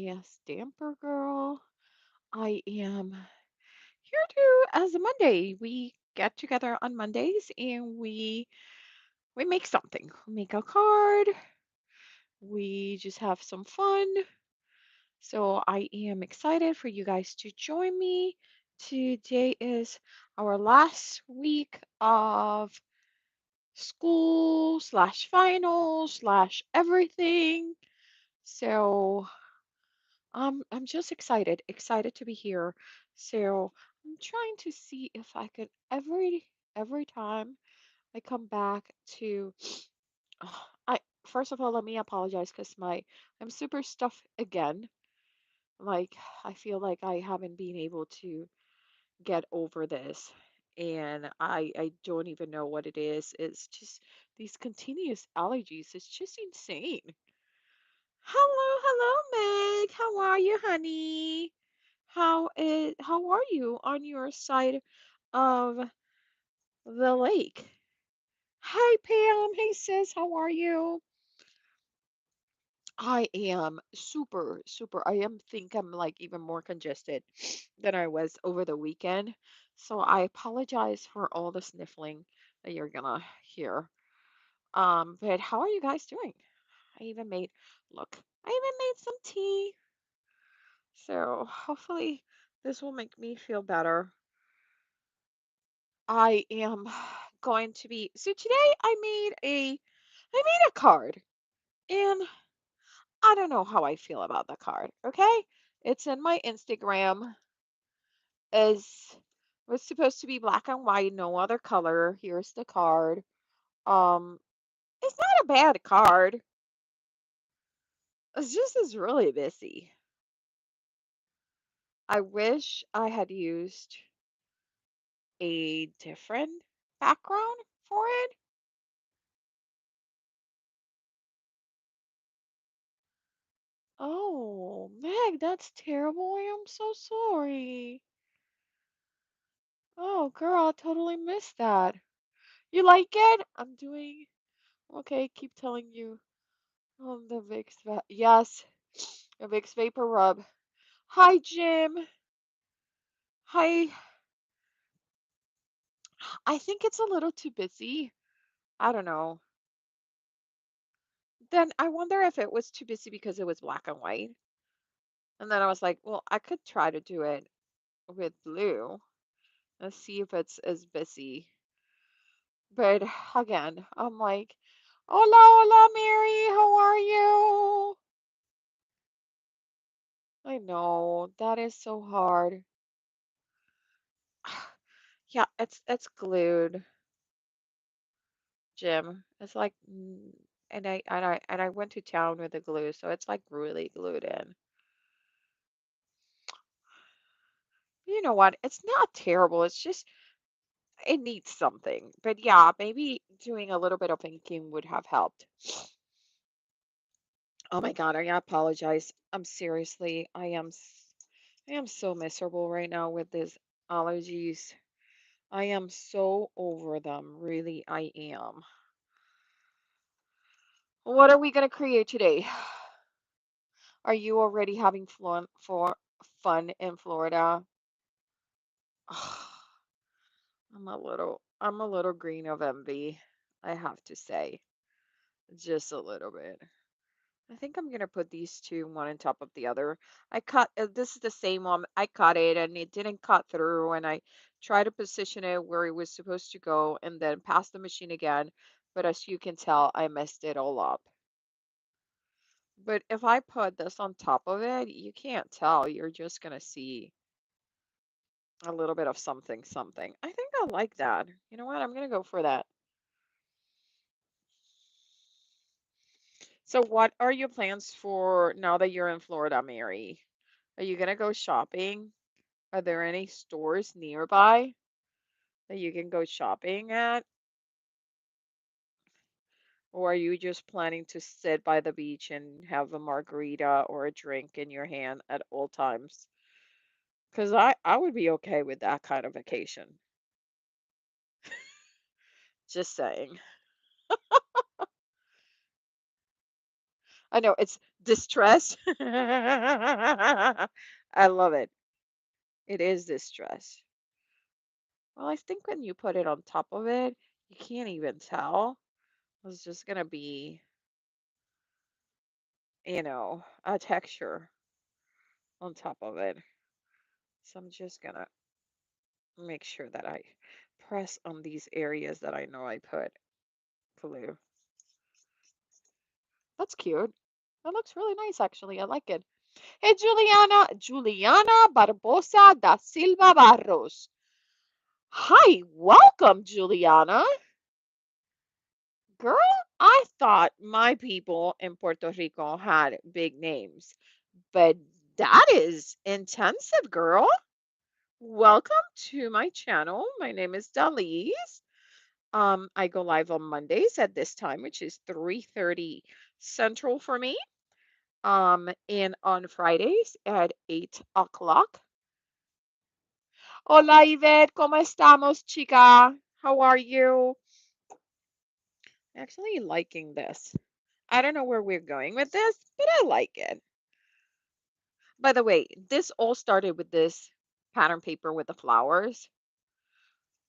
a Stamper Girl. I am here to as a Monday. We get together on Mondays and we make something. We make a card. We just have some fun. So I am excited for you guys to join me. Today is our last week of school slash final slash everything. So I'm just excited to be here. So I'm trying to see if I could every time I come back to I first of all let me apologize because my I'm super stuffed again. Like I feel like I haven't been able to get over this. And I don't even know what it is. It's just these continuous allergies. It's just insane. Hello, Meg. How are you, honey? How are you on your side of the lake? Hi, Pam. Hey, sis. How are you? I am super. I am think I'm like even more congested than I was over the weekend. So I apologize for all the sniffling that you're gonna hear. But how are you guys doing? I even made look, I even made some tea. So hopefully this will make me feel better. I am going to be so today I made a card and I don't know how I feel about the card, okay? It's in my Instagram is was supposed to be black and white, no other color. Here's the card. Um it's not a bad card. It's really busy. I wish I had used a different background for it. Oh, Meg, that's terrible. I am so sorry. Oh, girl, I totally missed that. You like it? I'm doing okay. Keep telling you. The yes, the Vicks Vapor Rub. Hi, Jim. Hi. I think it's a little too busy. I don't know. Then I wonder if it was too busy because it was black and white. And then I was like, well, I could try to do it with blue. Let's see if it's as busy. But again, I'm like, hola, hola, Mary, how are you? I know that is so hard. Yeah, it's glued, Jim. It's like, and I went to town with the glue, so it's like really glued in. You know what? It's not terrible. It's just it needs something. But yeah, maybe doing a little bit of inking would have helped. Oh my God, I apologize. I am so miserable right now with these allergies. I am so over them. Really, I am. What are we going to create today? Are you already having fun in Florida? I'm a little green of envy, I have to say. Just a little bit. I think I'm gonna put these two one on top of the other. This is the same one. I cut it and it didn't cut through, and I tried to position it where it was supposed to go and then pass the machine again. But as you can tell, I messed it all up. But if I put this on top of it, you can't tell. You're just gonna see a little bit of something, something. I think I like that. You know what? I'm gonna go for that. So, what are your plans for now that you're in Florida, Mary? Are you gonna go shopping? Are there any stores nearby that you can go shopping at? Or are you just planning to sit by the beach and have a margarita or a drink in your hand at all times? Because I would be okay with that kind of vacation. Just saying. I know Distress. I love it. It is distress. Well, I think when you put it on top of it, you can't even tell. It's just gonna be, a texture on top of it. So I'm just gonna make sure that I press on these areas that I know I put glue. That's cute. That looks really nice, actually. I like it. Hey, Juliana Barbosa da Silva Barros. Hi, welcome, Juliana. Girl, I thought my people in Puerto Rico had big names, but that is intensive, girl. Welcome to my channel. My name is Dalise. I go live on Mondays at this time, which is 3:30 Central for me. And on Fridays at 8 o'clock. Hola, Yvette, ¿cómo estamos, chica? How are you? Actually liking this. I don't know where we're going with this, but I like it. By the way, this all started with this pattern paper with the flowers.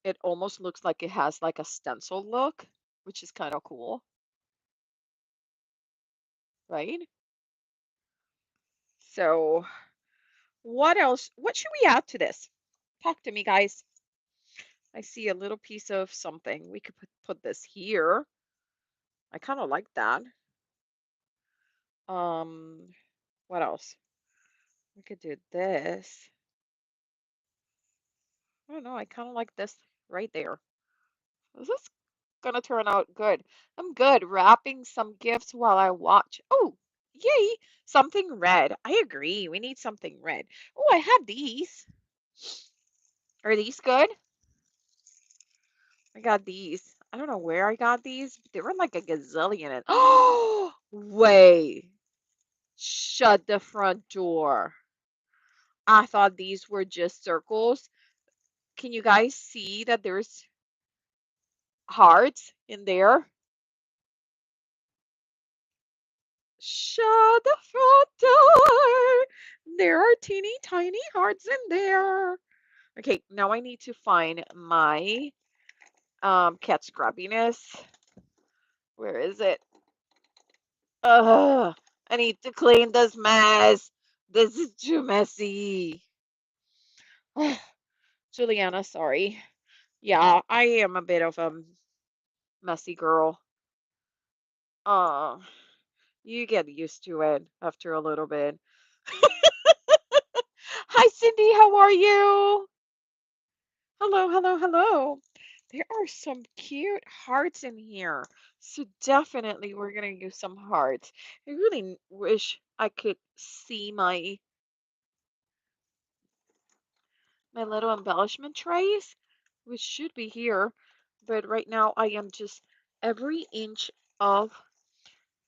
It almost looks like it has like a stencil look, which is kind of cool, right? So, what else? What should we add to this? Talk to me, guys. I see a little piece of something. We could put this here. I kind of like that. Um, what else? We could do this. I don't know. I kind of like this right there. This is gonna turn out good. I'm good. Wrapping some gifts while I watch. Oh, yay! Something red. I agree. We need something red. Oh, I have these. Are these good? I got these. I don't know where I got these. But they were like a gazillion. Oh, wait. Shut the front door. I thought these were just circles. Can you guys see that there's hearts in there? Shut the front door. There are teeny tiny hearts in there. Okay, now I need to find my cat scrubbiness. Where is it? Ugh, I need to clean this mess. This is too messy. Juliana, sorry. Yeah, I am a bit of a messy girl. Uh, you get used to it after a little bit. Hi, Cindy, how are you? Hello, hello, hello. There are some cute hearts in here. So definitely we're gonna use some hearts. I really wish I could see my little embellishment trays, which should be here. But right now I am just every inch of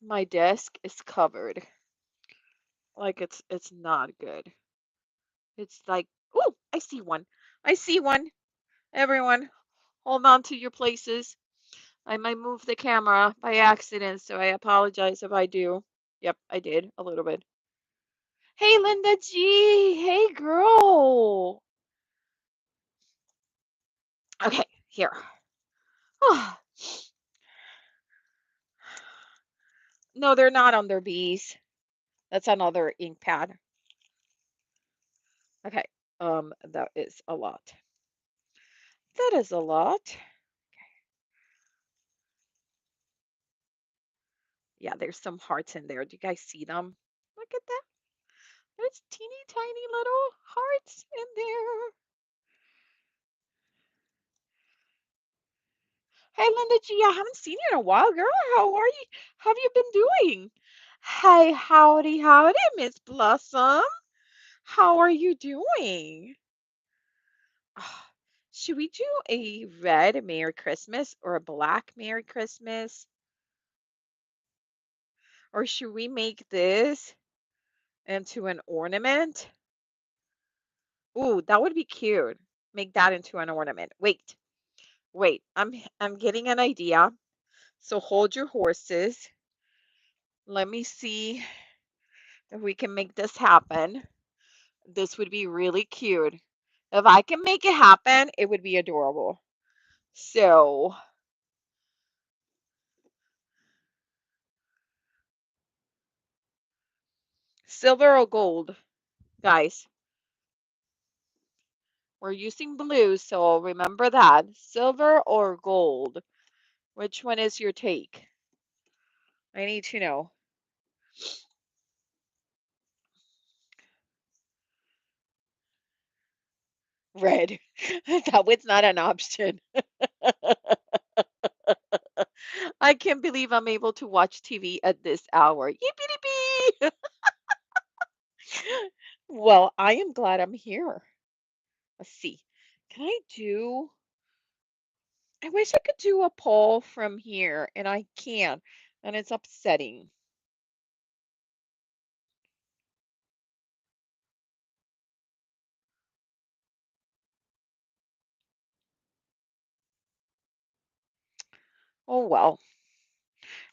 my desk is covered. Like it's not good. It's like, oh, I see one. I see one. Everyone, hold on to your places. I might move the camera by accident, so I apologize if I do. Yep, I did a little bit. Hey, Linda G. Hey, girl. Okay, here. No, they're not on their B's. That's another ink pad. Okay, that is a lot. That is a lot. Yeah, there's some hearts in there. Do you guys see them? Look at that. There's teeny tiny little hearts in there. Hey, Linda G, I haven't seen you in a while, girl. How are you? How have you been doing? Hey, howdy, howdy, Miss Blossom. How are you doing? Ah, should we do a red Merry Christmas or a black Merry Christmas? Or should we make this into an ornament? Ooh, that would be cute. Make that into an ornament. Wait, wait. I'm getting an idea. So hold your horses. Let me see. If we can make this happen, this would be really cute. If I can make it happen, it would be adorable. So, silver or gold, guys? We're using blue, so remember that. Silver or gold? Which one is your take? I need to know. Red. That was not an option. I can't believe I'm able to watch TV at this hour. Yippee! Well, I am glad I'm here. Let's see. Can I do? I wish I could do a poll from here, and I can't, and it's upsetting. Oh well,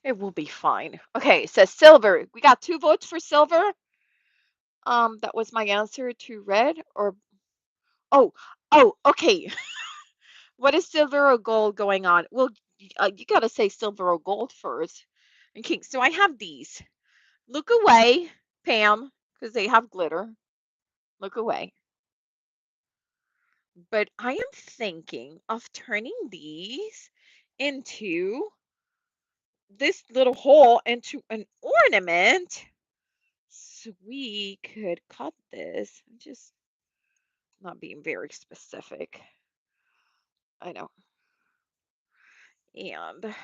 it will be fine. Okay, it says silver. We got 2 votes for silver. That was my answer to red or oh, oh, okay. What is silver or gold going on? Well, you got to say silver or gold first. Okay, so I have these. Look away, Pam, because they have glitter. Look away. But I am thinking of turning these into this little hole into an ornament. So we could cut this. I'm just not being very specific. I know. And I'm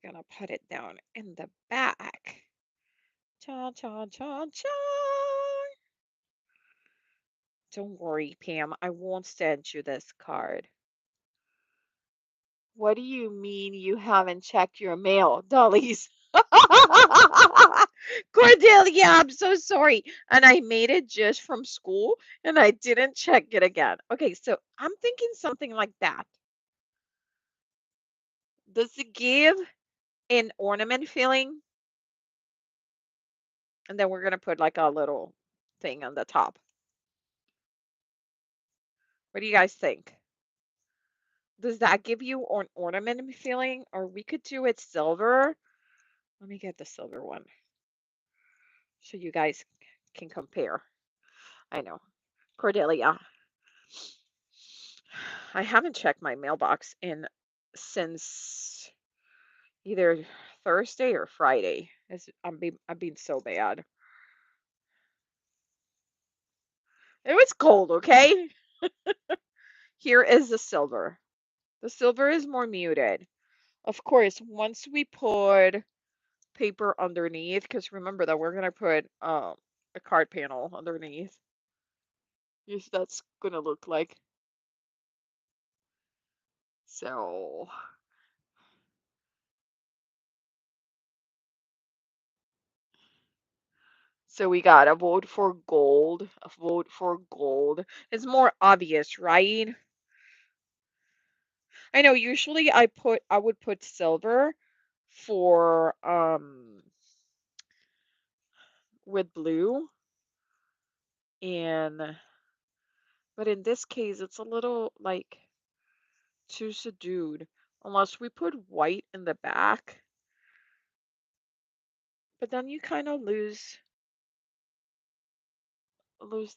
gonna put it down in the back. Cha cha cha cha. Don't worry, Pam. I won't send you this card. What do you mean you haven't checked your mail, Dollies? Cordelia, I'm so sorry. And I made it just from school and I didn't check it again. Okay, so I'm thinking something like that. Does it give an ornament feeling? And then we're going to put like a little thing on the top. What do you guys think? Does that give you an ornament feeling? Or we could do it silver. Let me get the silver one so you guys can compare. I know. Cordelia, I haven't checked my mailbox in since either Thursday or Friday. I'm being so bad. It was cold, okay? Here is the silver. The silver is more muted. Of course, once we put paper underneath, because remember that we're gonna put a card panel underneath. Yes, that's gonna look like. So so we got a vote for gold, a vote for gold. It's more obvious, right? I know usually I would put silver for with blue and but in this case it's a little like too subdued unless we put white in the back. But then you kind of lose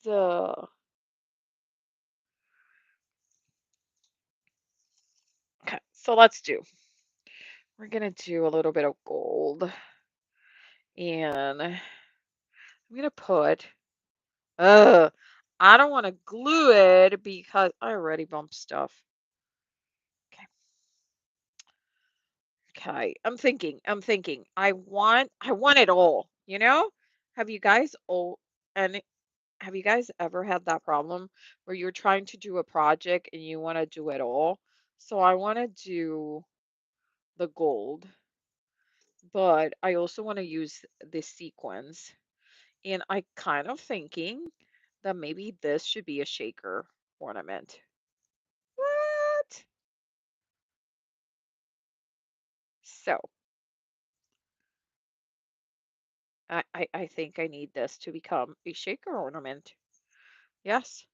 the okay, so let's do. We're gonna do a little bit of gold and I'm gonna put I don't want to glue it because I already bumped stuff. Okay. Okay. I'm thinking. I want it all, you know? Have you guys all and have you guys ever had that problem where you're trying to do a project and you want to do it all? So I want to do the gold, but I also want to use the sequins. And I kind of thinking that maybe this should be a shaker ornament. What? So I think I need this to become a shaker ornament. Yes.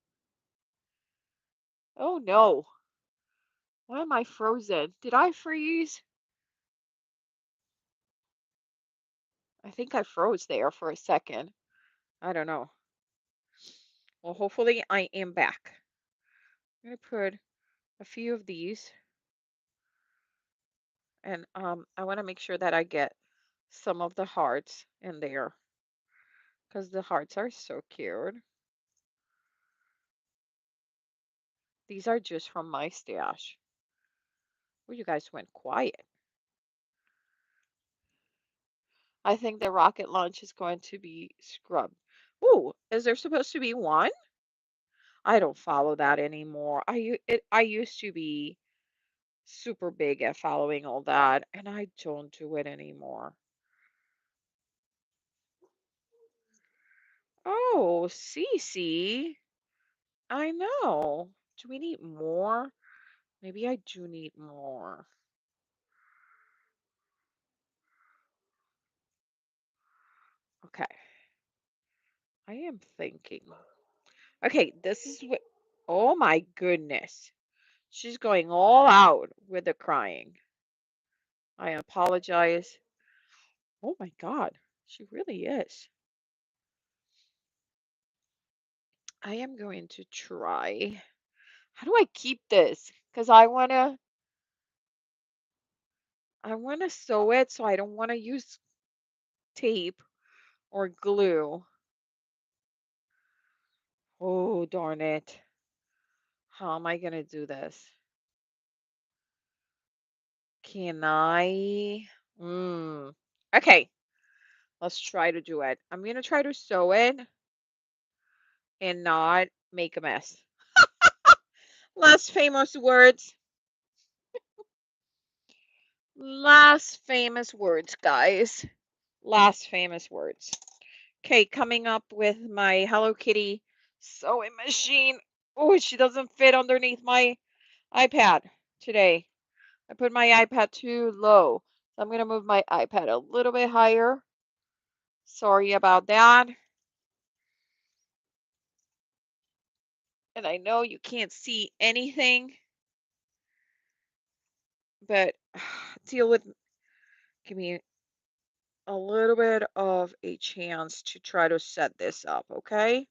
Oh no. Why am I frozen? Did I freeze? I think I froze there for a second. I don't know. Well, hopefully I am back. I'm gonna put a few of these, and I want to make sure that I get some of the hearts in there because the hearts are so cute. These are just from my stash. Oh, you guys went quiet. I think the rocket launch is going to be scrubbed. Ooh, is there supposed to be one? I don't follow that anymore. I used to be super big at following all that, and I don't do it anymore. Oh, Cece, I know. Do we need more? Maybe I do need more. Okay, I am thinking. Okay, this is what. Oh my goodness. She's going all out with the crying. I apologize. Oh my God, she really is. I am going to try. How do I keep this? Because I wanna sew it, so I don't wanna use tape or glue. Oh, darn it. How am I gonna do this? Can I? Mm. Okay, let's try to do it. I'm gonna try to sew it and not make a mess. Last famous words. Last famous words, guys. Last famous words. Okay, coming up with my Hello Kitty sewing machine. Oh, she doesn't fit underneath my iPad today. I put my iPad too low. So I'm going to move my iPad a little bit higher. Sorry about that. And I know you can't see anything, but deal with, give me a little bit of a chance to try to set this up, okay?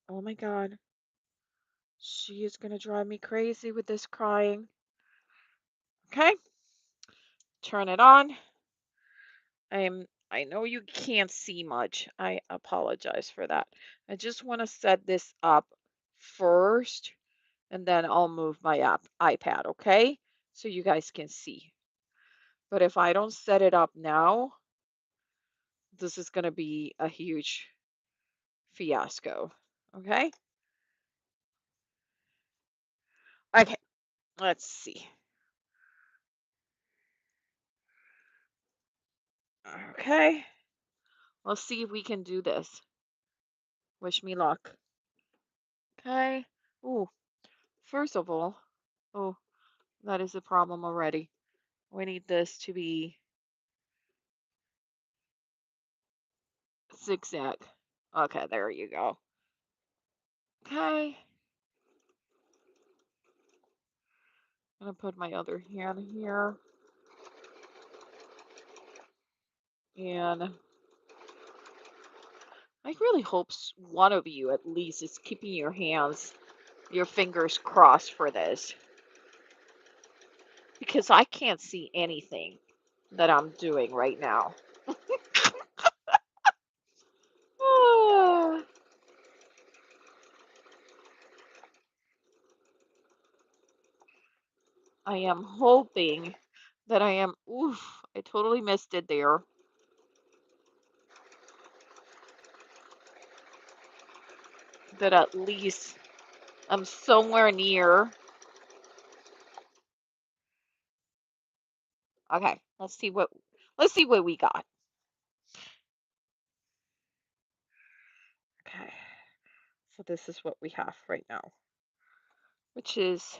Oh my God. She is going to drive me crazy with this crying. Okay, turn it on. I know you can't see much. I apologize for that. I just want to set this up first and then I'll move my iPad, okay? So you guys can see. But if I don't set it up now, this is going to be a huge fiasco, okay? Okay, let's see. Okay, let's see if we can do this. Wish me luck. Okay. Ooh, first of all, oh, that is a problem already. We need this to be zigzag. Okay, there you go. Okay, I'm gonna put my other hand here, and I really hope one of you at least is keeping your fingers crossed for this, because I can't see anything that I'm doing right now. Ah, I am hoping that I am. Oof, I totally missed it there. That at least I'm somewhere near. Okay, let's see what we got. Okay, so this is what we have right now, which is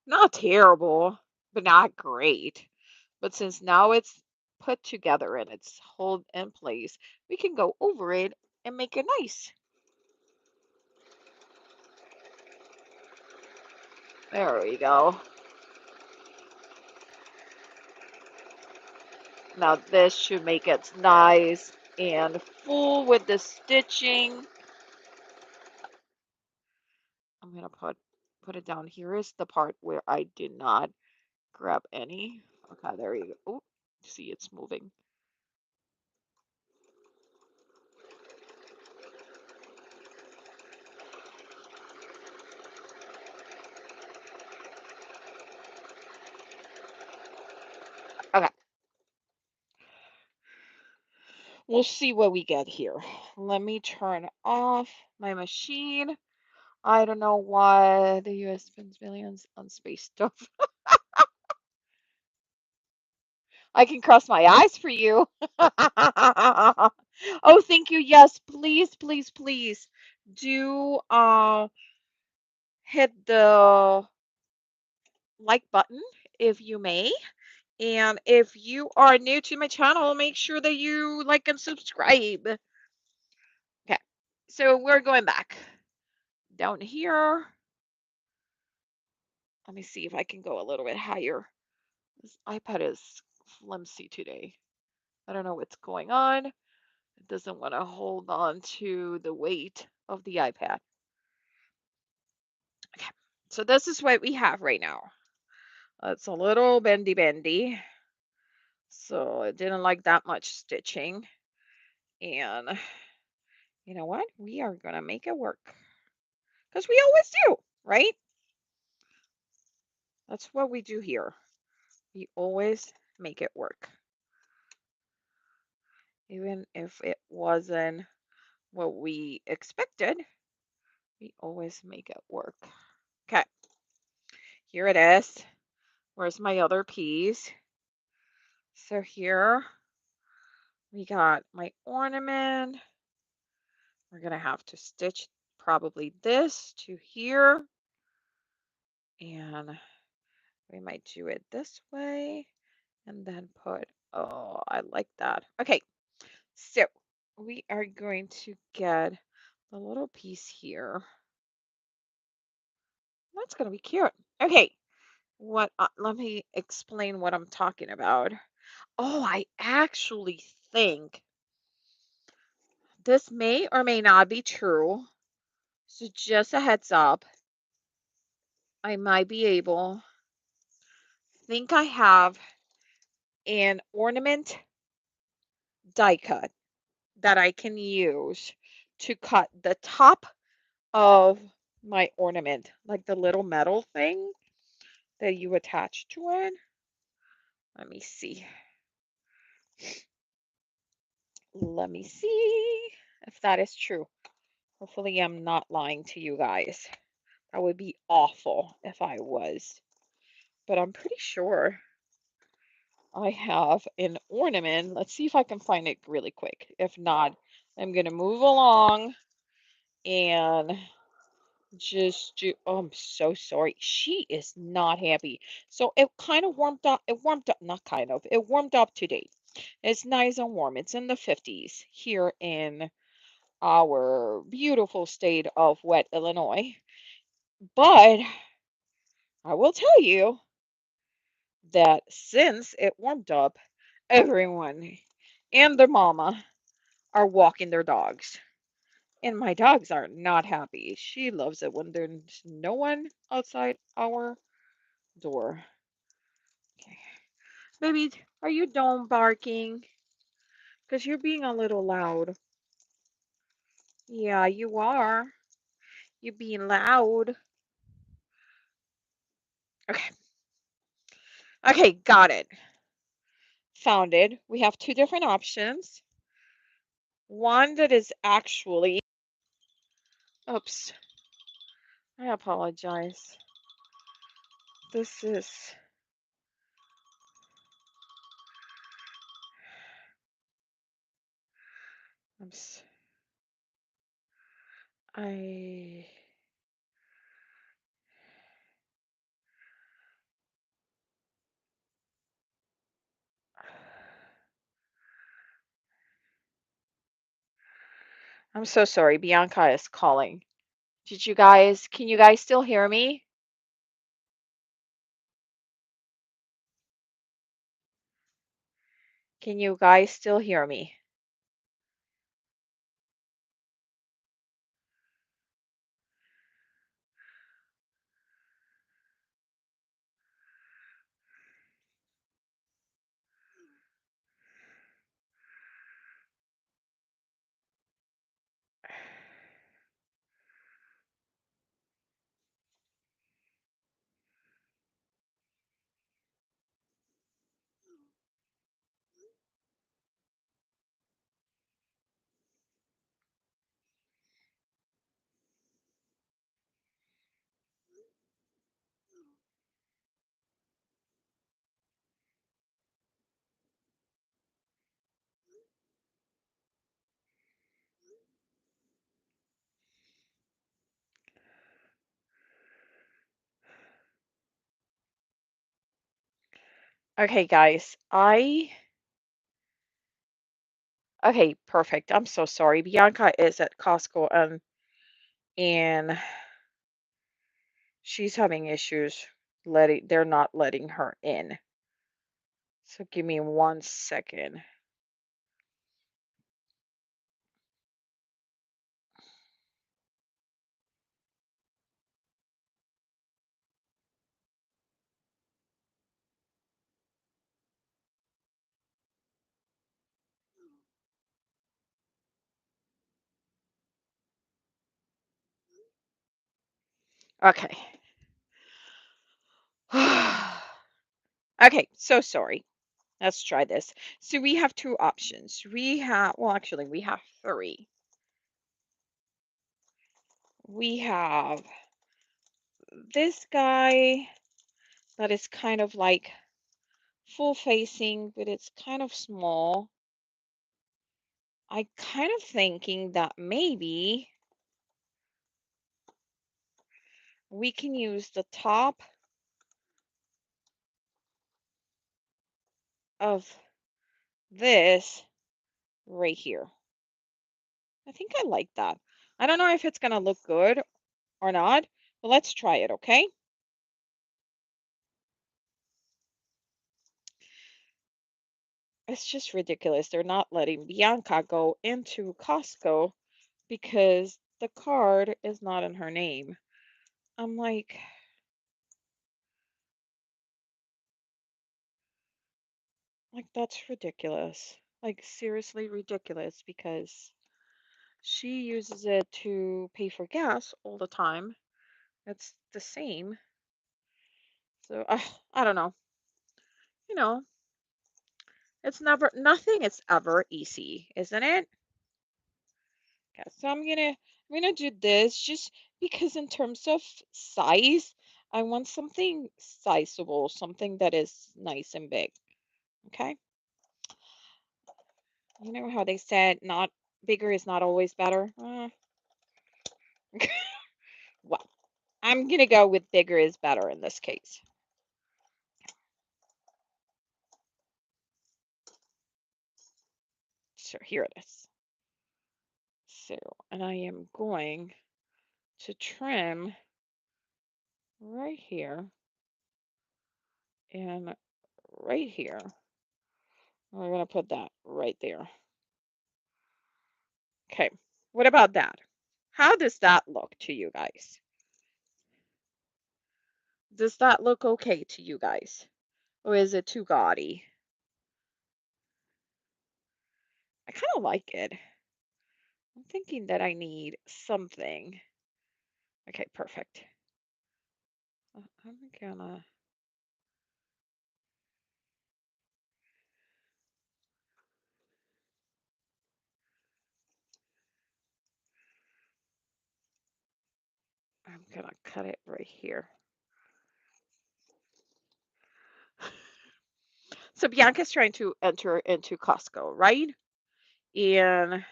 not terrible, but not great. But since now it's put together and it's hold in place, we can go over it and make it nice. There we go. Now this should make it nice and full with the stitching. I'm gonna put it down. Here is the part where I did not grab any. Okay, there you go. Oh, see, it's moving. Okay, we'll see what we get here. Let me turn off my machine. I don't know why the US spends billions on space stuff. I can cross my eyes for you. Oh, thank you. Yes, please, please, please do hit the like button if you may. And if you are new to my channel, make sure that you like and subscribe. Okay, so we're going back down here. Let me see if I can go a little bit higher. This iPad is flimsy today. I don't know what's going on. It doesn't want to hold on to the weight of the iPad. Okay, so this is what we have right now. It's a little bendy, so it didn't like that much stitching. And you know what? We are gonna make it work because we always do, right? That's what we do here. We always make it work, even if it wasn't what we expected. We always make it work. Okay, here it is. Where's my other piece? So here we got my ornament. We're gonna have to stitch probably this to here, and we might do it this way and then put, oh, I like that. Okay, so we are going to get a little piece here. That's gonna be cute. Okay, let me explain what I'm talking about. Oh, I actually think this may or may not be true. So just a heads up, I might be able, think I have an ornament die cut that I can use to cut the top of my ornament, like the little metal thing that you attach to it. Let me see. Let me see if that is true. Hopefully, I'm not lying to you guys. That would be awful if I was. But I'm pretty sure I have an ornament. Let's see if I can find it really quick. If not, I'm going to move along and just do. Oh, I'm so sorry. She is not happy. So it kind of warmed up. It warmed up, not kind of. It warmed up today. It's nice and warm. It's in the 50s here in our beautiful state of wet Illinois. But I will tell you that since it warmed up, everyone and their mama are walking their dogs. And my dogs are not happy. She loves it when there's no one outside our door. Okay. Baby, are you done barking? Because you're being a little loud. Yeah, you are. You're being loud. Okay. Okay, got it. Found it. We have two different options. One that is actually, oops, I apologize. This is, I'm, I, I'm so sorry. Bianca is calling. Can you guys still hear me? Can you guys still hear me? Okay, guys. Okay, perfect. I'm so sorry. Bianca is at Costco and she's having issues they're not letting her in. So give me 1 second. Okay. Okay, so sorry. Let's try this. So we have two options. Well, actually, we have three. We have this guy that is kind of like full facing, but it's kind of small. I kind of thinking that maybe we can use the top of this right here. I think I like that. I don't know if it's gonna look good or not, but let's try it, okay? It's just ridiculous. They're not letting Bianca go into Costco because the card is not in her name. I'm like that's ridiculous. Like seriously ridiculous because she uses it to pay for gas all the time. It's the same. So I don't know. You know, it's never nothing is ever easy, isn't it? Okay, so I'm gonna do this just because in terms of size, I want something sizable, something that is nice and big. Okay. You know how they said not bigger is not always better? Well, I'm gonna go with bigger is better in this case. So here it is. So, and I am going to trim right here and right here. We're gonna put that right there. Okay. What about that? How does that look to you guys? Does that look okay to you guys? Or is it too gaudy? I kind of like it. I'm thinking that I need something. Okay, perfect. I'm gonna I'm gonna cut it right here. So Bianca's trying to enter into Costco, right? And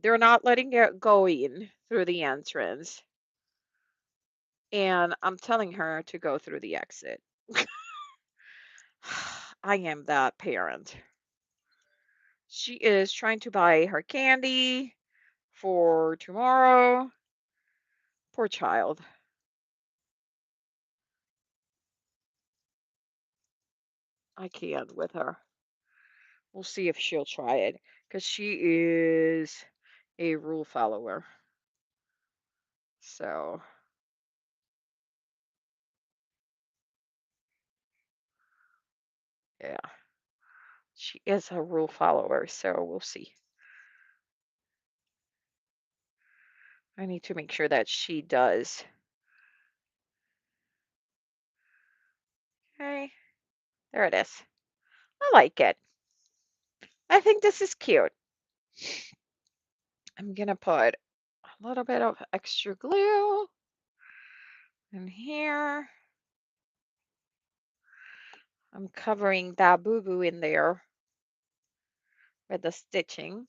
they're not letting it go in through the entrance. And I'm telling her to go through the exit. I am that parent. She is trying to buy her candy. for tomorrow. Poor child. I can't with her. We'll see if she'll try it because she is a rule follower. So, yeah, she is a rule follower. So, we'll see. I need to make sure that she does. Okay, there it is. I like it. I think this is cute. I'm going to put a little bit of extra glue in here. I'm covering that boo-boo in there with the stitching.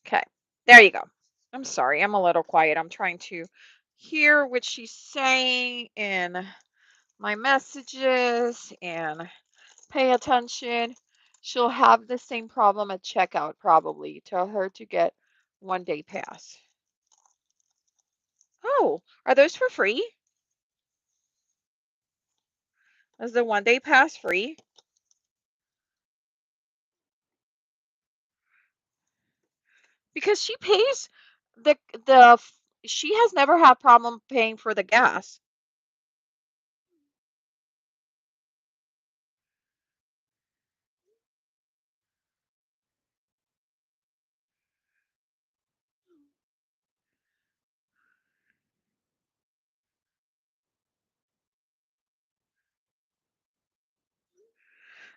Okay, there you go. I'm sorry, I'm a little quiet. I'm trying to hear what she's saying in my messages and pay attention. She'll have the same problem at checkout, probably. Tell her to get 1 day pass. Oh, are those for free? Is the 1 day pass free? Because she pays the she has never had problem paying for the gas.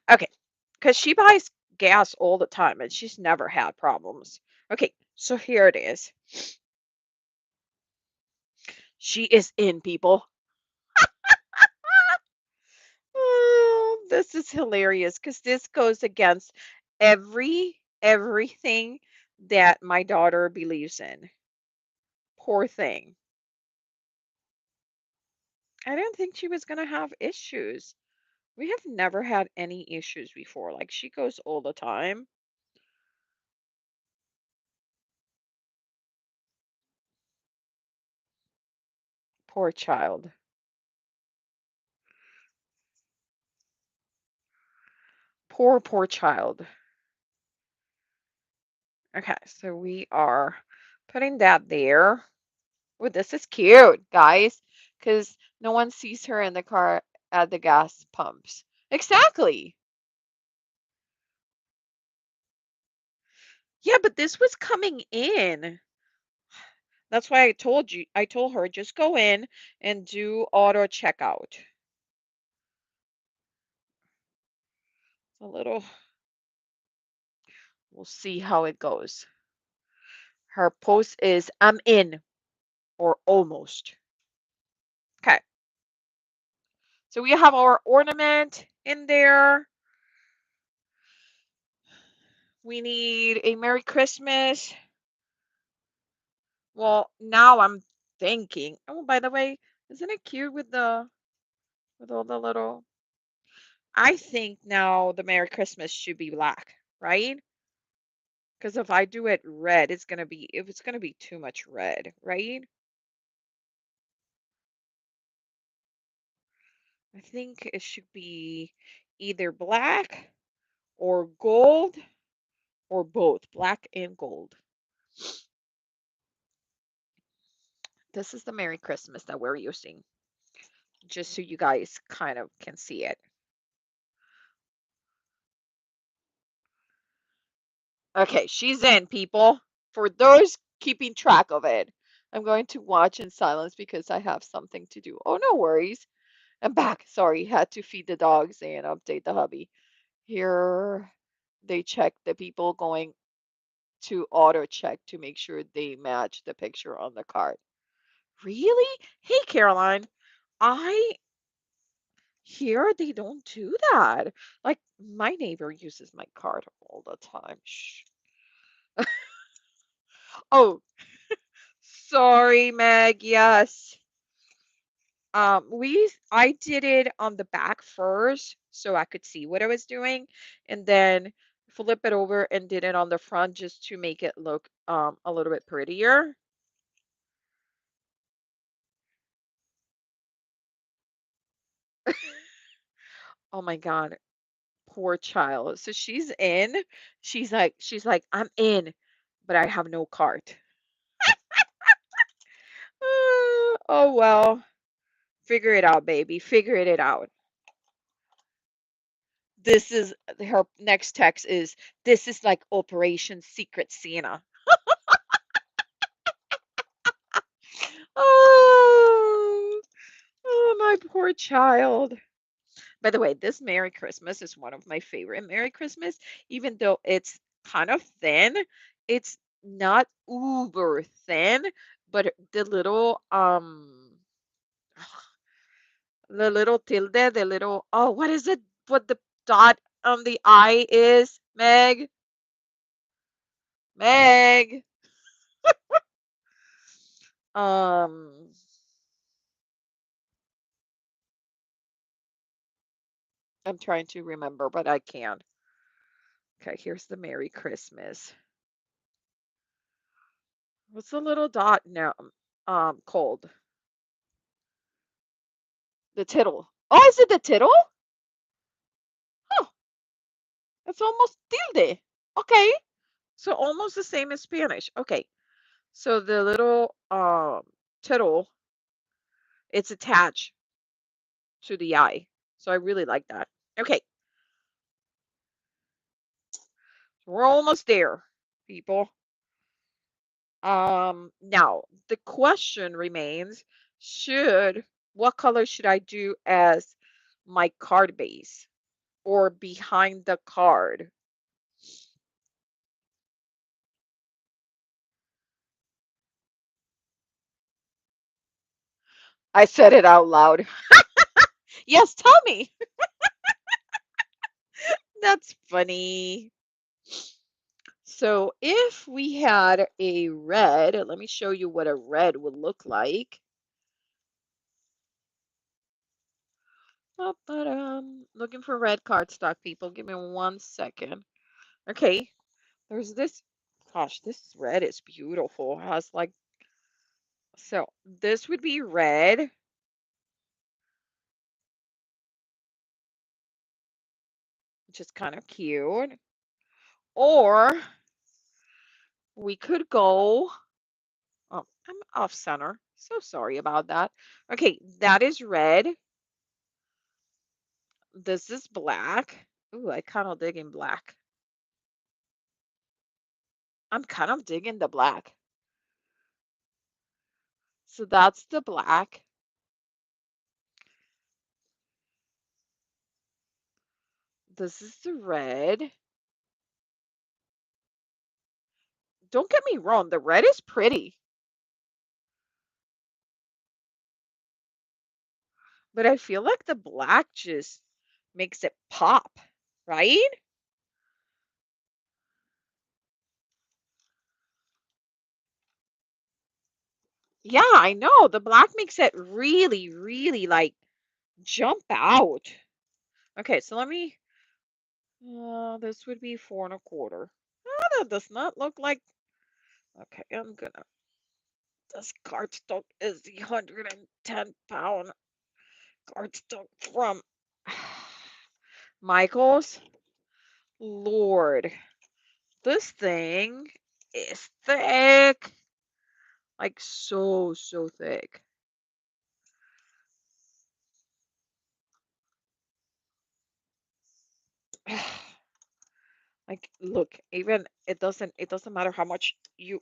Okay, because she buys gas all the time and she's never had problems. Okay, so here it is. She is in, people. Oh, this is hilarious because this goes against everything that my daughter believes in. Poor thing. I didn't think she was gonna have issues. We have never had any issues before. Like she goes all the time. Poor child. Poor child. Okay, so we are putting that there. Oh, this is cute, guys, because no one sees her in the car at the gas pumps. Exactly. Yeah, but this was coming in. That's why I told her just go in and do auto checkout. A little, we'll see how it goes. Her post is I'm in or almost. Okay, so we have our ornament in there. We need a Merry Christmas. Well, now I'm thinking. Oh, by the way, isn't it cute with the with all the little I think now the Merry Christmas should be black, right? Because if I do it red, it's gonna be too much red, right? I think it should be either black or gold or both, black and gold. This is the Merry Christmas that we're using, just so you guys kind of can see it. Okay, she's in, people. For those keeping track of it, I'm going to watch in silence because I have something to do. Oh, no worries. I'm back. Sorry, had to feed the dogs and update the hubby. Here they check the people going to auto check to make sure they match the picture on the card. Really? Hey, Caroline, I here they don't do that. Like my neighbor uses my card all the time. Shh. Oh, Sorry, Meg. Yes. I did it on the back first so I could see what I was doing, and then flip it over and did it on the front just to make it look a little bit prettier. Oh my God, poor child. So she's in. She's like, I'm in, but I have no cart. Oh well, figure it out, baby. Figure it out. This is her next text is this is like Operation Secret Santa. Oh, oh, my poor child. By the way, this Merry Christmas is one of my favorite Merry Christmas, even though it's kind of thin. It's not uber thin, but the little tilde, the little oh, what is it? What the dot on the I is? Meg, Meg. Um, I'm trying to remember, but I can't. Okay, here's the Merry Christmas. What's the little dot now? Called the tittle. Oh, is it the tittle? Oh, it's almost tilde. Okay, so almost the same as Spanish. Okay, so the little tittle, it's attached to the I. So I really like that. Okay, we're almost there, people. Now the question remains, should what color should I do as my card base or behind the card? I said it out loud. Yes, tell me. That's funny. So if we had a red, let me show you what a red would look like. Looking for red cardstock, people. Give me 1 second. Okay, there's this. Gosh, this red is beautiful. It has like, so this would be red, which is kind of cute. Or we could go, oh, I'm off center. So sorry about that. Okay, that is red. This is black. Ooh, I kind of dig in black. I'm kind of digging the black. So that's the black. This is the red. Don't get me wrong, the red is pretty, but I feel like the black just makes it pop, right? Yeah, I know. The black makes it really, really like jump out. Okay, so let me, this would be 4 1/4. That does not look like, okay, this cardstock is the 110-pound cardstock from Michael's. Lord, this thing is thick, like so, so thick. Like, look, even it doesn't matter how much you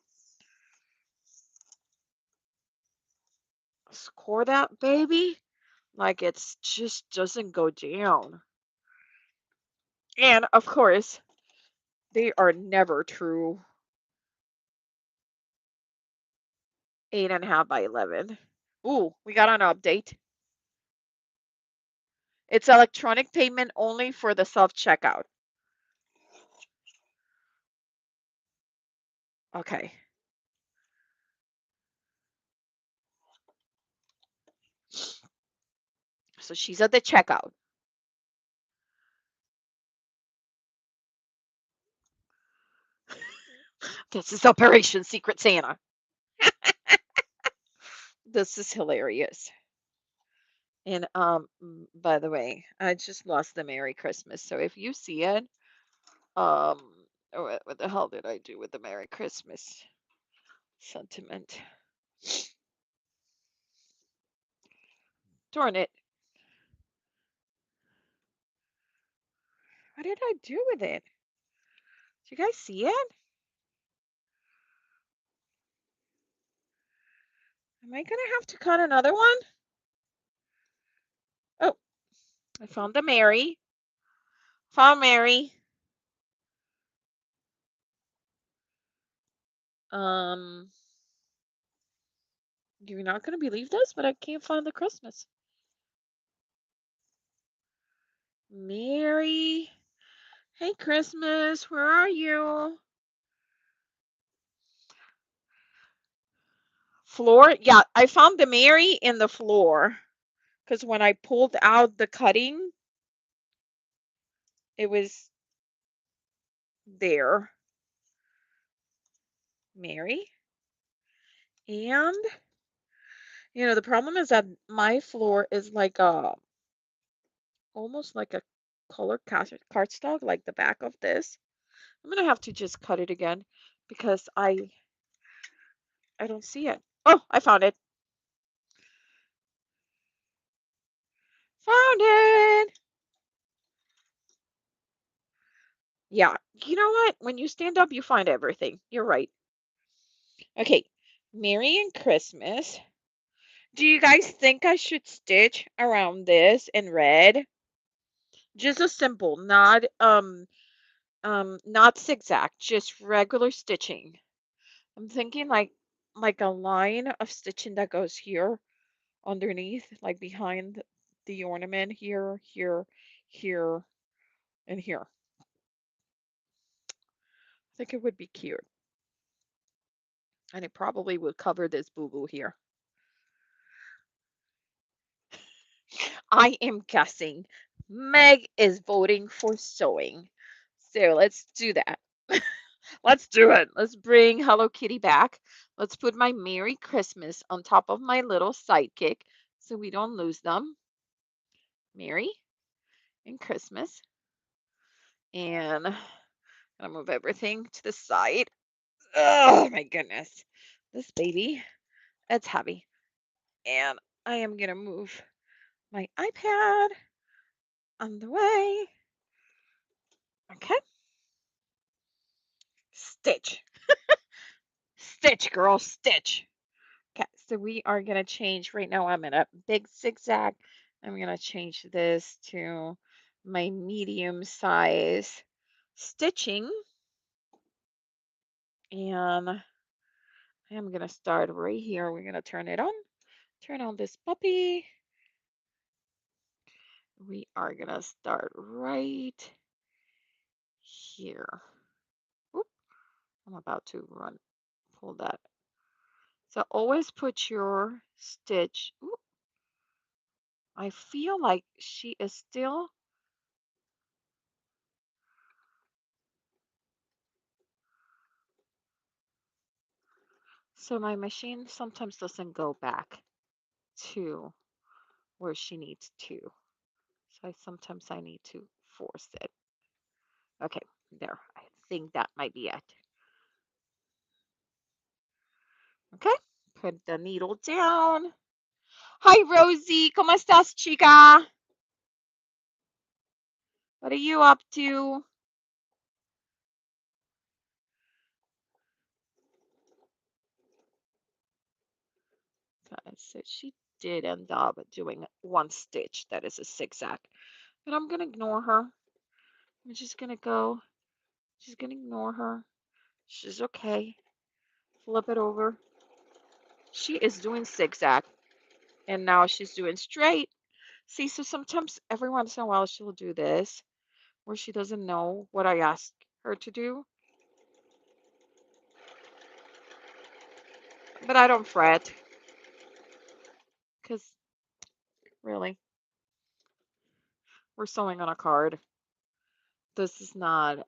score that baby, like it's just doesn't go down. And of course, they are never true 8.5 by 11. Ooh, we got an update. It's electronic payment only for the self-checkout. Okay. So she's at the checkout. This is Operation Secret Santa. This is hilarious. And by the way, I just lost the Merry Christmas. So if you see it, um, what the hell did I do with the Merry Christmas sentiment? Darn it. What did I do with it? Do you guys see it? Am I gonna have to cut another one? Oh, I found the Mary. Found Mary. Um, you're not gonna believe this, but I can't find the Christmas. Mary. Hey, Christmas, where are you? Floor? Yeah, I found the Mary in the floor because when I pulled out the cutting, it was there. Mary. And, the problem is that my floor is like almost like a color cardstock, like the back of this. I'm gonna have to just cut it again because I don't see it. Oh, I found it. Found it. Yeah. You know what? When you stand up, you find everything. You're right. Okay. Merry and Christmas. Do you guys think I should stitch around this in red? Just a simple, not zigzag, just regular stitching. I'm thinking like a line of stitching that goes here underneath, like behind the ornament here, here, here, and here. I think it would be cute. And it probably would cover this boo-boo here. I am guessing Meg is voting for sewing. So let's do that. Let's do it. Let's bring Hello Kitty back. Let's put my Merry Christmas on top of my little sidekick so we don't lose them. Merry and Christmas. And I'm gonna move everything to the side. Oh my goodness. This baby, it's heavy. And I am gonna move my iPad on the way. Okay. Stitch. Stitch, girl, stitch. Okay, so we are going to change right now. I'm in a big zigzag. I'm going to change this to my medium size stitching. And I'm going to start right here. We're going to turn it on. Turn on this puppy. We are going to start right here. Oop, I'm about to pull that. So always put your stitch. Oop, I feel like she is still. So my machine sometimes doesn't go back to where she needs to. So sometimes I need to force it. Okay, there. I think that might be it. Okay, put the needle down. Hi, Rosie. ¿Cómo estás, chica? What are you up to? Okay, so she did end up doing one stitch that is a zigzag. But I'm going to ignore her. I'm just going to go. She's going to ignore her. She's okay. Flip it over. She is doing zigzag. And now she's doing straight. See, so sometimes every once in a while she'll do this where she doesn't know what I asked her to do. But I don't fret because really. We're sewing on a card. This is not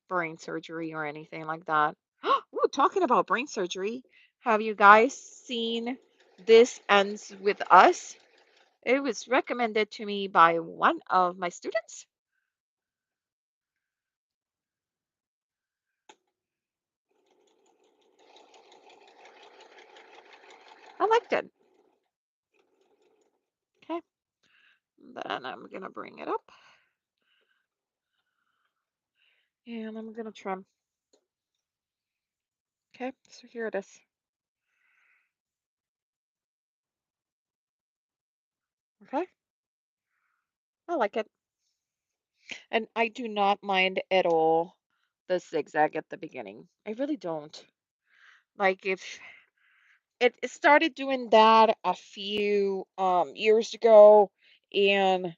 brain surgery or anything like that. Ooh, talking about brain surgery, have you guys seen This Ends With Us? It was recommended to me by one of my students. I liked it. Okay, then I'm gonna bring it up and I'm gonna trim. Okay, so here it is. Okay, I like it. And I do not mind at all the zigzag at the beginning. I really don't. Like if it started doing that a few years ago and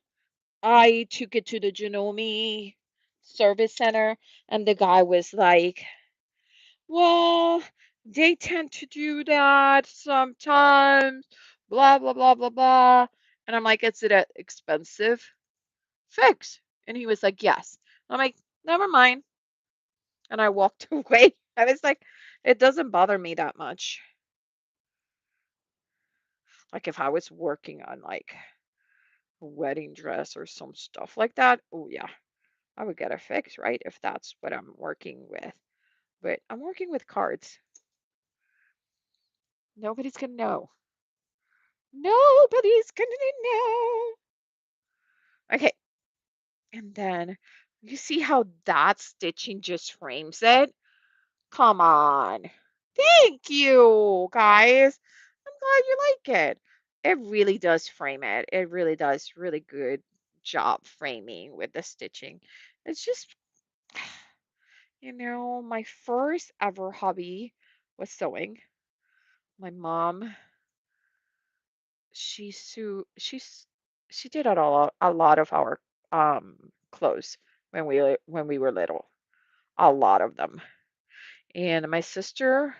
I took it to the Genome service center and the guy was like, "Well, they tend to do that sometimes, blah blah blah blah blah." And I'm like, "Is it a expensive fix?" And he was like, "Yes." I'm like, "Never mind." And I walked away. I was like, it doesn't bother me that much. Like if I was working on like a wedding dress or some stuff like that, oh yeah, I would get a fix, right? If that's what I'm working with. But I'm working with cards. Nobody's gonna know. Nobody's gonna know. Okay, and then you see how that stitching just frames it? Come on. Thank you, guys. I'm glad you like it. It really does frame it. It really does really good job framing with the stitching. It's just, my first ever hobby was sewing. My mom, she sew, she did a lot of our clothes when we were little. A lot of them. And my sister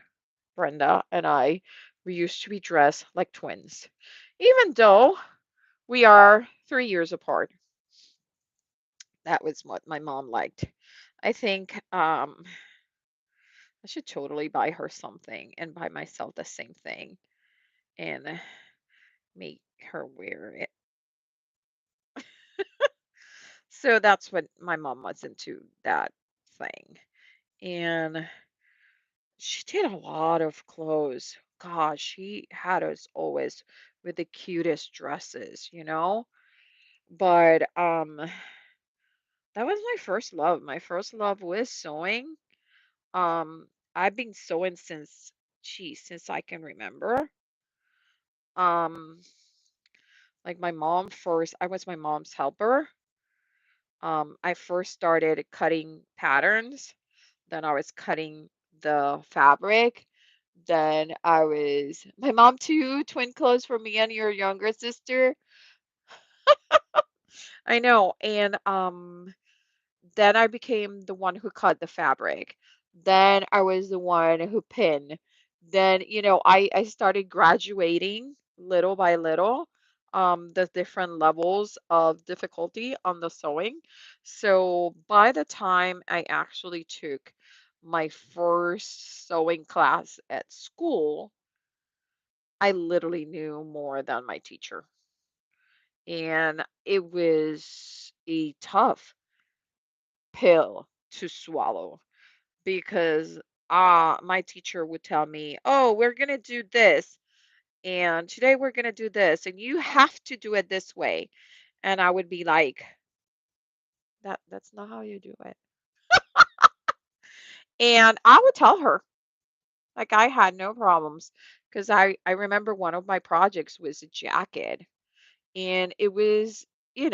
Brenda and I, we used to be dressed like twins, even though we are 3 years apart. That was what my mom liked. I think I should totally buy her something and buy myself the same thing and make her wear it. So that's what my mom was into that thing. And she did a lot of clothes. Gosh, she had us always with the cutest dresses. But that was my first love. My first love was sewing. Um, I've been sewing since I can remember. Um, like I was my mom's helper. I first started cutting patterns, then I was cutting the fabric. Then my mom too, twin clothes for me and your younger sister. I know. And then I became the one who cut the fabric. Then I was the one who pinned. Then, I started graduating little by little, the different levels of difficulty on the sewing. So by the time I actually took my first sewing class at school, I literally knew more than my teacher. And it was a tough pill to swallow because my teacher would tell me, "Oh, we're going to do this and today we're going to do this and you have to do it this way." And I would be like, that's not how you do it." And I would tell her like I had no problems because I remember one of my projects was a jacket and it was the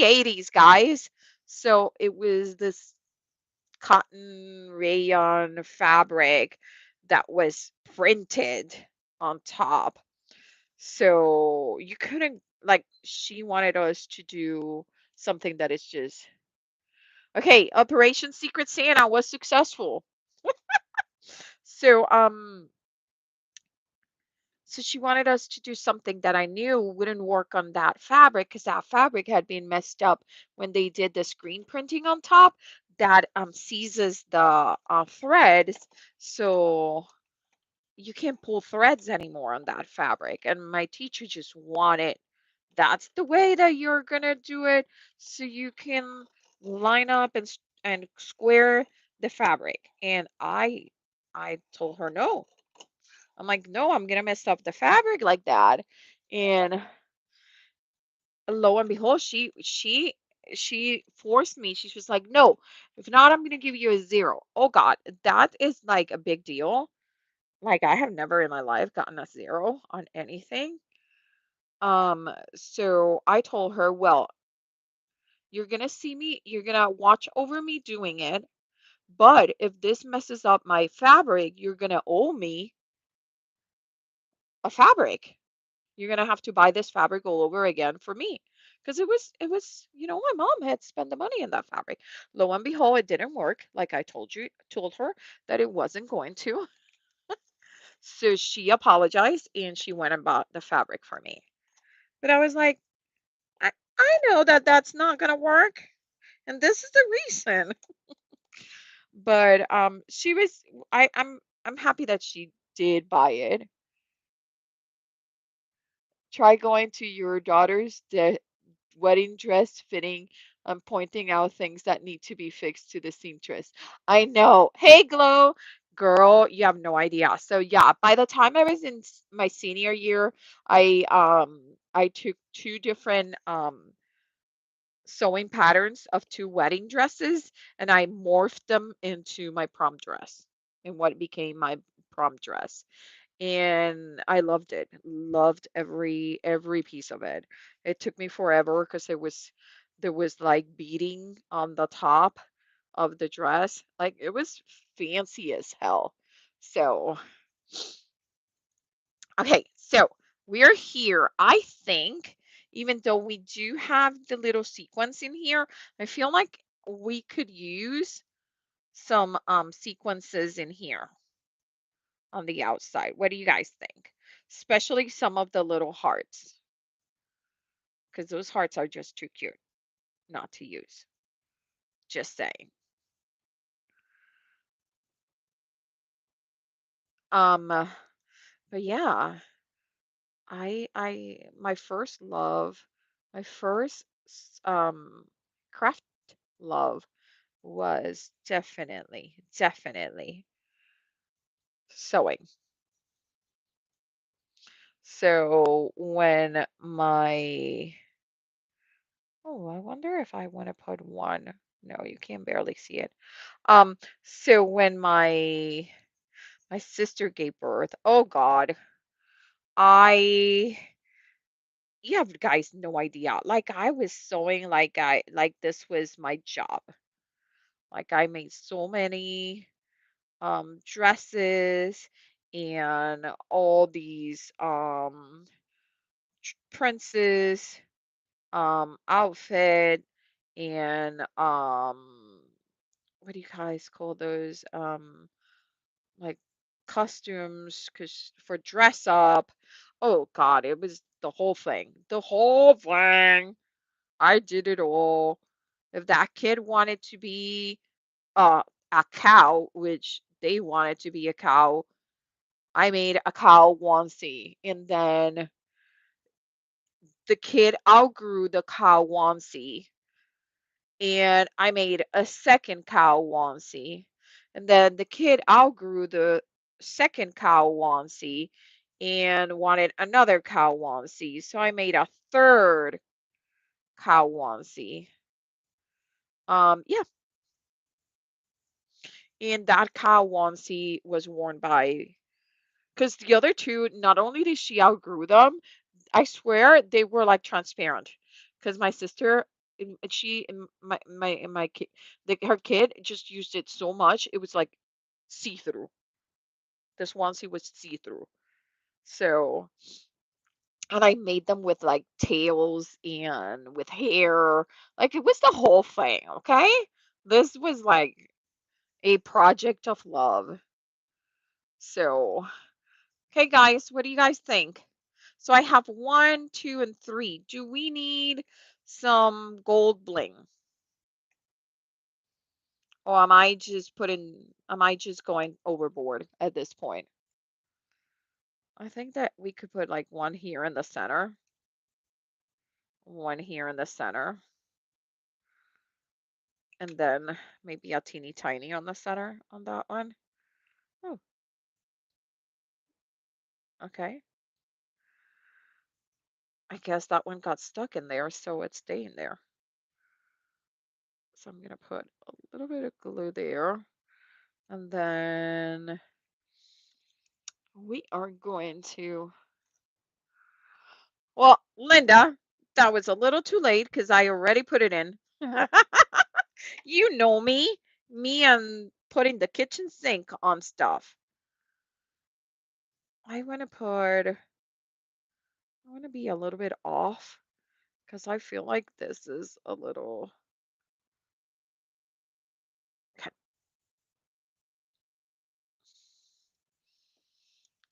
80s, guys. So it was this cotton rayon fabric that was printed on top. So you couldn't, like, she wanted us to do something that is just, okay, Operation Secret Santa was successful. So, So she wanted us to do something that I knew wouldn't work on that fabric because that fabric had been messed up when they did the screen printing on top that seizes the threads. So you can't pull threads anymore on that fabric. And my teacher just wanted that's the way that you're gonna do it, so you can line up and square the fabric. And I told her no. I'm like, no, I'm gonna mess up the fabric like that. And lo and behold, she forced me. She was like, no, if not, I'm gonna give you a zero. Oh God, that is like a big deal. Like I have never in my life gotten a zero on anything. So I told her, well, you're gonna see me, you're gonna watch over me doing it, but if this messes up my fabric, you're gonna owe me a fabric. You're gonna have to buy this fabric all over again for me. Because it was, my mom had spent the money in that fabric. Lo and behold, it didn't work like I told her that it wasn't going to. So she apologized and she went and bought the fabric for me. But I was like, I know that that's not gonna work, and this is the reason. But she was I'm happy that she did buy it. Try going to your daughter's wedding dress fitting and pointing out things that need to be fixed to the seamstress. I know. Hey, Glow, girl, you have no idea. So yeah, by the time I was in my senior year, I took two different sewing patterns of two wedding dresses and I morphed them into my prom dress and what became my prom dress. And I loved it. Loved every piece of it. It took me forever because there was like beading on the top of the dress. Like it was fancy as hell. So, okay, so we're here. I think even though we do have the little sequence in here, I feel like we could use some sequences in here on the outside. What do you guys think? Especially some of the little hearts, because those hearts are just too cute not to use. Just saying. Um, but yeah, my first love, my first craft love was definitely sewing. So when my oh, I wonder if I want to put one. No, you can barely see it. So when my sister gave birth, oh God, I you have guys no idea. Like I was sewing like this was my job. Like I made so many dresses and all these princes outfit and what do you guys call those like costumes cuz for dress up. Oh God, it was the whole thing. The whole thing. I did it all. If that kid wanted to be uh, a cow, which they wanted to be a cow, I made a cow onesie. And then the kid outgrew the cow onesie. And I made a second cow onesie. And then the kid outgrew the second cow onesie and wanted another cow onesie. So I made a third cow onesie. Yeah, and that cow onesie was worn by because the other two, not only did she outgrew them, I swear they were like transparent. Because my sister, and she, and my kid, her kid just used it so much, it was like see through. This onesie was see through. So, and I made them with like tails and with hair. Like it was the whole thing, okay? This was like a project of love. So, Hey guys, what do you guys think? So I have one, two, and three. Do we need some gold bling? Or am I just going overboard at this point? I think that we could put like one here in the center, one here in the center, and then maybe a teeny tiny on the center on that one. Oh, okay. I guess that one got stuck in there, so it's staying there. So I'm gonna put a little bit of glue there, and then we are going to, well, Linda, that was a little too late because I already put it in. You know me and putting the kitchen sink on stuff. I want to put, I want to be a little bit off because I feel like this is a little, okay,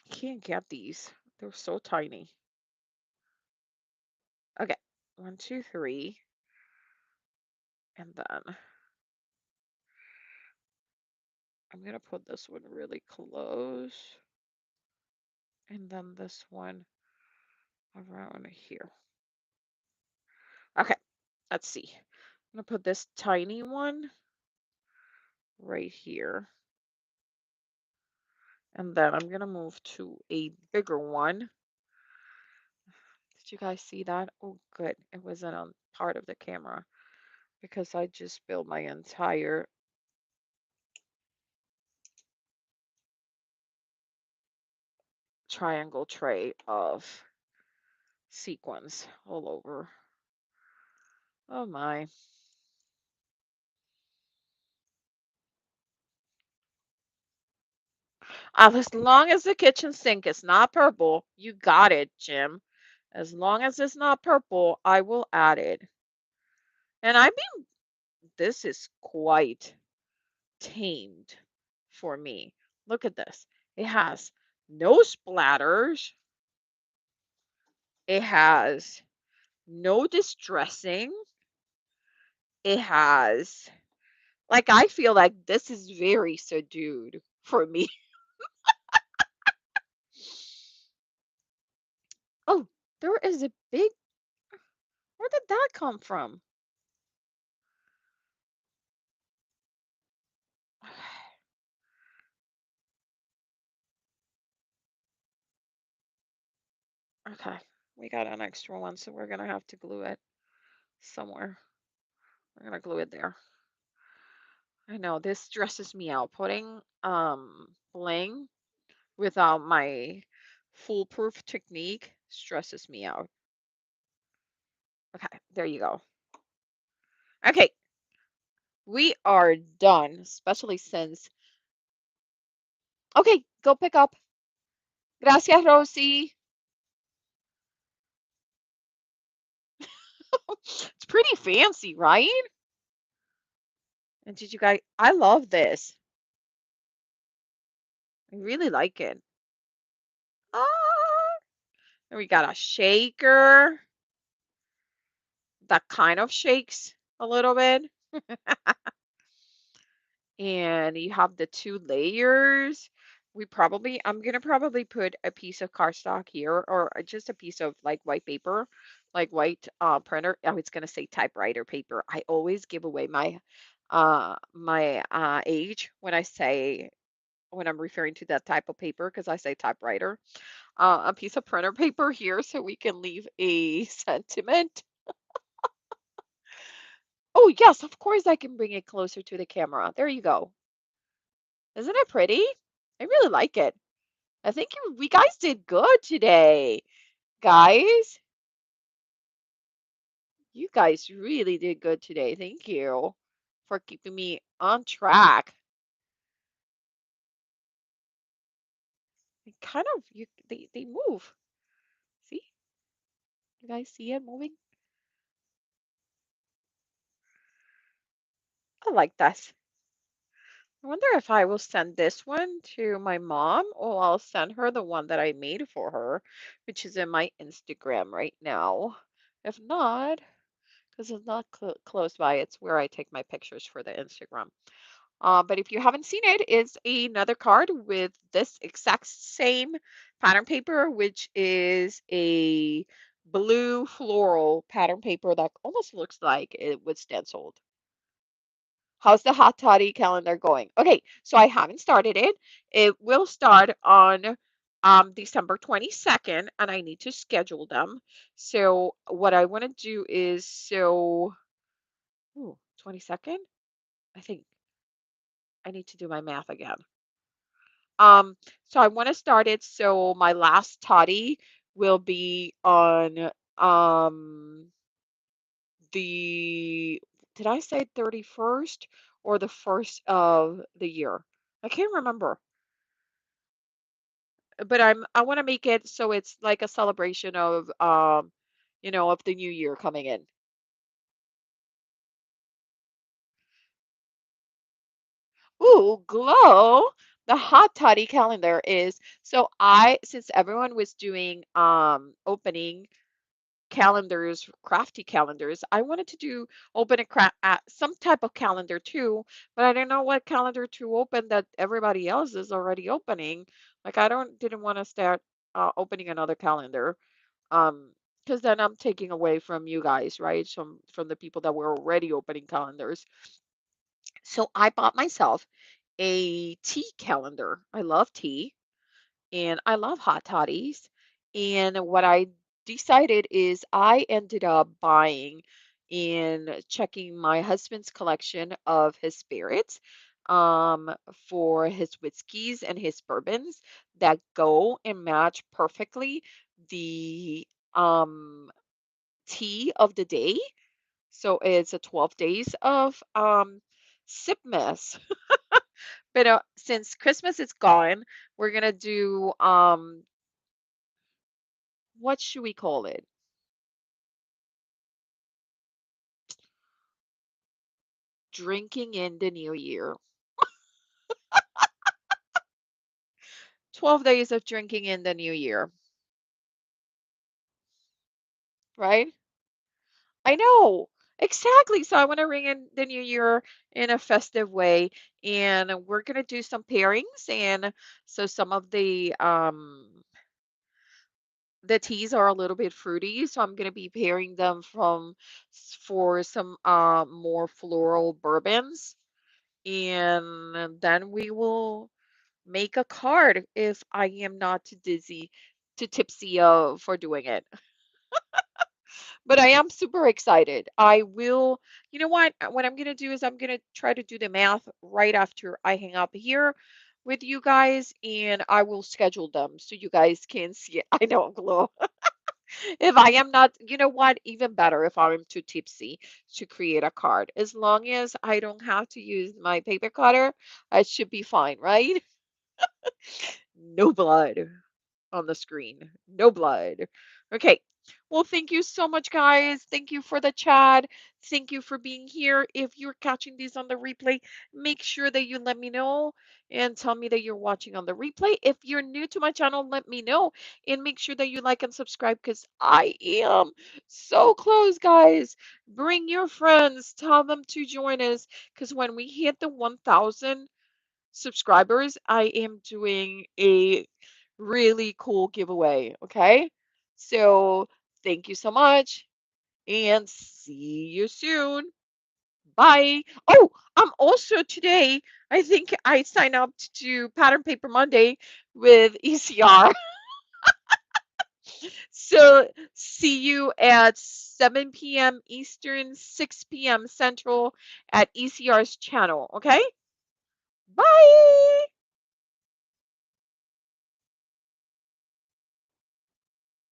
can't get these. They're so tiny. Okay, one, two, three, and then I'm gonna put this one really close, and then this one around here. Okay, let's see. I'm gonna put this tiny one right here, and then I'm gonna move to a bigger one. Did you guys see that? Oh, good. It wasn't on part of the camera because I just spilled my entire triangle tray of sequins all over. Oh my. As long as the kitchen sink is not purple, you got it, Jim. As long as it's not purple, I will add it. And I mean, this is quite tamed for me. Look at this. It has no splatters. It has no distressing. It has, like, I feel like this is very subdued for me. Oh, there is a big, where did that come from? Okay, we got an extra one, so we're gonna have to glue it somewhere. We're gonna glue it there. I know this stresses me out. Putting bling without my foolproof technique stresses me out. Okay, there you go. Okay, we are done, especially since. Okay, go pick up. Gracias, Rosie. It's pretty fancy, right? And did you guys, I love this. I really like it. Ah, and we got a shaker that kind of shakes a little bit. And you have the two layers. I'm gonna probably put a piece of cardstock here or just a piece of like white paper, like white printer. I was gonna say typewriter paper. I always give away my age when I say when I'm referring to that type of paper because I say typewriter. A piece of printer paper here so we can leave a sentiment. Oh yes, of course I can bring it closer to the camera. There you go. Isn't it pretty? I really like it. I think we guys did good today. Guys, you guys really did good today. Thank you for keeping me on track. They kind of they move. See? You guys see it moving? I like that. I wonder if I will send this one to my mom or I'll send her the one that I made for her, which is in my Instagram right now. If not, because it's not close by, it's where I take my pictures for the Instagram. But if you haven't seen it, it's another card with this exact same pattern paper, which is a blue floral pattern paper that almost looks like it was stenciled. How's the hot toddy calendar going? Okay, so I haven't started it. It will start on December 22nd, and I need to schedule them. So what I want to do is ooh, 22nd? I think I need to do my math again. Um, so I want to start it so my last toddy will be on the did I say 31st or the first of the year? I can't remember. But I want to make it so it's like a celebration of of the new year coming in. Ooh, glow. The hot toddy calendar is so I since everyone was doing opening calendars, crafty calendars. I wanted to do open a some type of calendar too, but I didn't know what calendar to open that everybody else is already opening. Like I don't didn't want to start opening another calendar, because then I'm taking away from you guys, right? From the people that were already opening calendars. So I bought myself a tea calendar. I love tea and I love hot toddies. And what I decided is I ended up buying and checking my husband's collection of his spirits for his whiskeys and his bourbons that go and match perfectly the um tea of the day. So it's a 12 days of sip mess. But since Christmas is gone, we're gonna do what should we call it? Drinking in the new year. 12 days of drinking in the new year, right? I know. Exactly. So I want to ring in the new year in a festive way and we're going to do some pairings and so some of the teas are a little bit fruity, so I'm going to be pairing them for some more floral bourbons and then we will make a card if I am not too dizzy, too tipsy for doing it. But I am super excited. I will, you know what I'm going to do is I'm going to try to do the math right after I hang up here with you guys and I will schedule them so you guys can see it. I know, Glow. If I am not, you know what, even better if I'm too tipsy to create a card. As long as I don't have to use my paper cutter, I should be fine, right? No blood on the screen. No blood. Okay. Well, thank you so much, guys. Thank you for the chat. Thank you for being here. If you're catching these on the replay, make sure that you let me know and tell me that you're watching on the replay. If you're new to my channel, let me know and make sure that you like and subscribe because I am so close, guys. Bring your friends, tell them to join us because when we hit the 1,000 subscribers, I am doing a really cool giveaway. Okay. So thank you so much and see you soon. Bye. Oh, I'm also today, I think I signed up to Pattern Paper Monday with ECR. So see you at 7 p.m. Eastern, 6 p.m. Central at ECR's channel. Okay. Bye.